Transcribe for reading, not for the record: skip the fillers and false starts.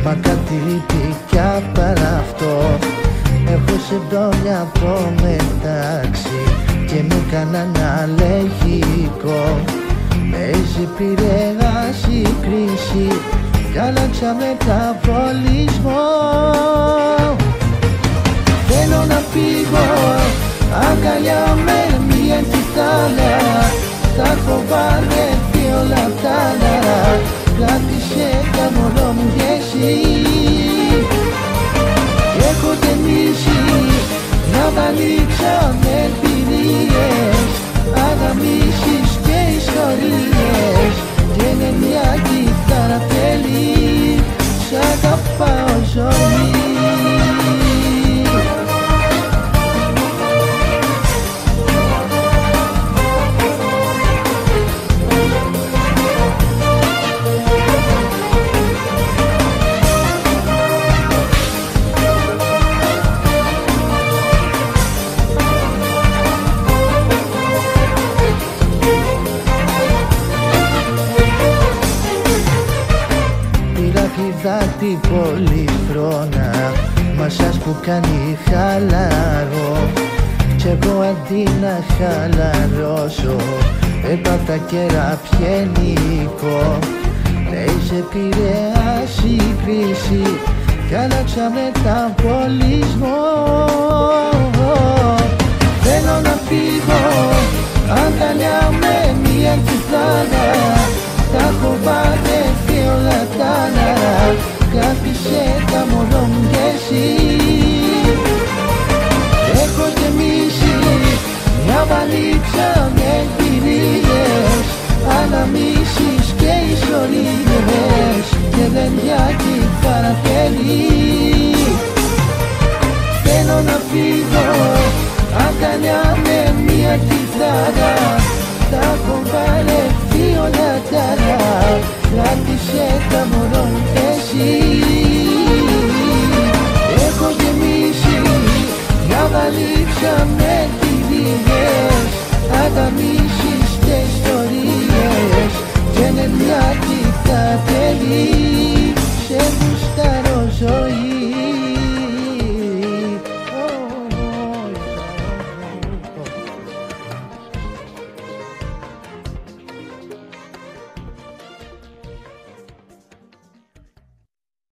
μα κάτι λείπει κι απ' αυτό. Έχω συντόμια από μετάξι και με κανέναν αλεγικό. Έτσι πήρε η κρίση κι άλλαξα μεταβολισμό. Θέλω να φύγω αγκαλιά με μία κιθάρα. Τα έχω βαρεθεί όλα τα άλλα. Κράτησε τα μόνο μου και εσύ. Και έχω ταινίσει να βαλίξω με εμπειρίες, αναμνήσεις και ιστορίες. Και είναι μια κιθάρα θέλει, σ' αγαπάω ζωή. Δάτη πολυθρόνα, μασάζ που κάνει χαλαρό. Κι εγώ αντί να χαλαρώσω έπαθα κεραψιενικό. Λέει σε επηρεάσει η κρίση κι άλλαξα μεταβολισμό. Θέλω να φύγω αγκαλιά με μία κιθάρα. Τα έχω βαρεθεί όλα τα άλλα. Κράτησε τα μόνο μου και εσύ. Έχω γεμίσει μια βαλίτσα με εμπειρίες, αναμνήσεις και ιστορίες. Και δεν μια κιθάρα θέλει. Θέλω να φύγω αγκαλιά με μια κιθάρα. Τα έχω βαρεθεί όλα τα άλλα. Κράτησε τα μόνο μου και εσύ.